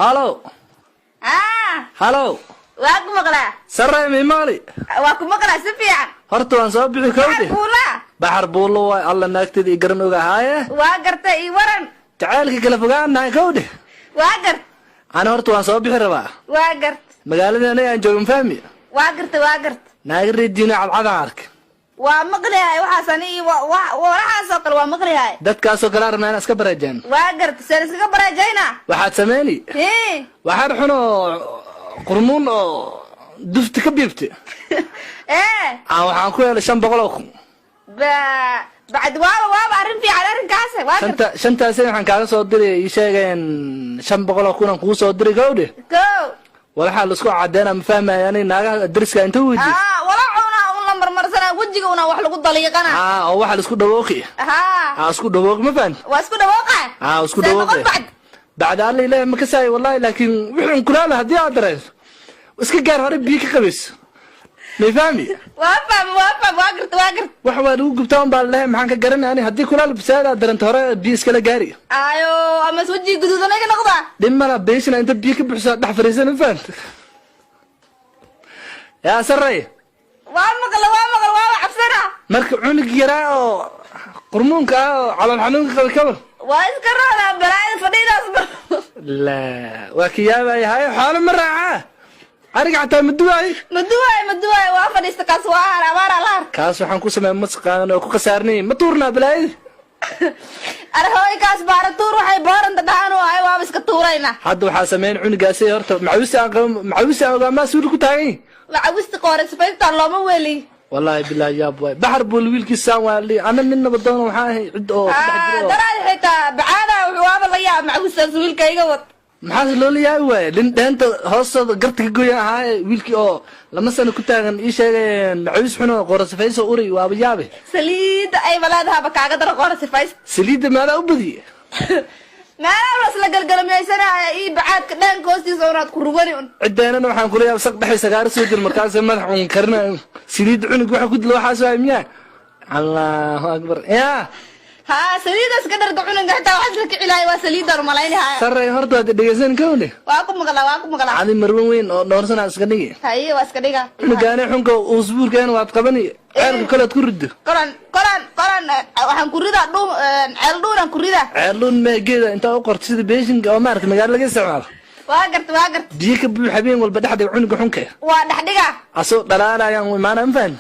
هالو هالو واكو مقلا سري ميمالي واكو مقلا سفيان horta waan soo bixi kowdi baxar buulo way alla naagtida i garan oga haaye waa gartay i waran jacaylka kala fogaanahay kowdi waa gart ana horta waan soo bixi rabaa waa gart magaaladana aan joogin fahmi waa gartay naaga reediina cadcada ark waa maqlahay waxaasan waxaasoo kale waa maqlahay dadkaasoo kale armaan iska baraajaan waa gartay saan iska baraajayna waxaad sameeyni waxaad xuno qurmuun oo dufti ka biibti waxaan ku helay 500 بعد waa arrin fiican arrinkaas waa gartay shantaas waxaan kaaga soo diray ii sheegeen 500 kun aan ku soo diray gowde walaxa la isku cadeena ma fahmayaan naaga dariska inta wadi wala cuna la marmarsana wajiga una wax lagu daliiqana oo waxa la isku dhawooqi isku dhawooq ma fahant waa isku dhawooqa isku dhawooq بعد الله لا ما كساي والله لكن وحن كلنا هدي ادرس اسكي gaar hore biyo ka qabeys ma fahmi waafam waagirta wax waan ugu gubtaan baa leeyahay maxaan ka garanay hadii kulaal bisaada daranta hore biyo iska la gaari ayo ama waji guduudan ay noqda dhimana beeshina inta biyo ka buuxsa dhax fariisan fahant ya saray waa maqal waa cabsana marka cunug yaraa oo qurmuunka calool xanuunka qaba kabar waa iska roona balaayada fadhiidaas la waa kiyaaba yahay xaalo maraaca ariga xataa maduwaay waa fadhiista kaas waa abaar alaar kaas waxaan ku sameeyay masqaan oo ku qasaarnay ma tuurna balaayada arhooy kaas baaratuur waxay booranta dhahan oo ay waa iska tuurayna hadda waxa sameeyay cunugaasi horta macawis aan ma suul ku taagay macawista qoores faystaan looma weeli والله بالله يا ابوي بحر بول ويلكي سان والي انا من نبضون وحا عيد او دراي حتى بعاده وحواب لا يا معوسه ويلكayga wad maxaa loo leeyahay way linta hoosada gartiga gooya ahaa wiilkii oo lama sano ku taagan ii sheegeen macawis xuno qorsafayso uri waaba yaabe saliid ay walaadaha kaaga dar qorsafayso saliid maada u badiye maala la galgalmaysanaa ii bacaadka dhan koostiisa oo aad ku rugani cideena waxaan ku leeyahay saq dhaxay sagaar soo dir markaas madax uun karna saliid cunug waxa ku dilo waxa soo miyaa Allahu akbar ya ha saliidas ka darda cunuga xitaa wax la kicilay waa saliidar malaynaha saray horta dhageysan kawle waa ku maqla adi marwan weyn oo doorsana iska dhigi haye waa iska dhiga cunugaana xunka usbuurkeen waad qabani ceelka kale ku rido qoran waxaan ku ridaa ceeldhuunan ku ridaa ceeldhuun meegeeda inta u qortay sida beeshinka oo maartay magaalada laga isticmaalo waa gartay biyo ka buux habeen walba dhaxda cunuga xunka waa dhaxdhiga asoo dhalaanayaan maana faham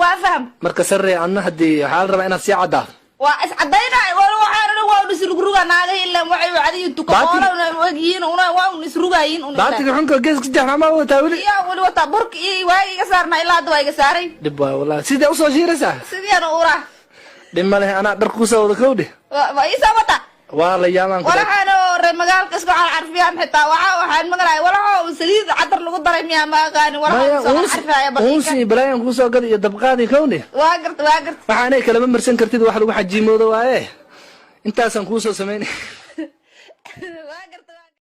waa faham marka sarre anna hadii waxa la rabaa inaad si cadaa waa is cadayna waxaan waa isruga naaga ilaa waxay wacdiin tukoolana wagiin waa isrugayin baatiga xunka geeska jaxna ma wata wali ya wali wata burk iyo waa iga saarna ilaa dad waa iga saaray dib waa wallahi sida u soo jiiraysa sidii ura dhimale ana dhar ku soo wada kowde waa isa wata waa la yaaman ku waxaan reer magaalka isku carfiyan xitaa waxaan magalaay walaal saliid cadar lagu daray miya ma aqaan walaal soo carfaya baqi balayan ku soo gad iyo dabqaadi kowde waa gartay waxaanay kala marsan kartid wax lagu xajiimoodo waaye intaasan ku soo sameeyay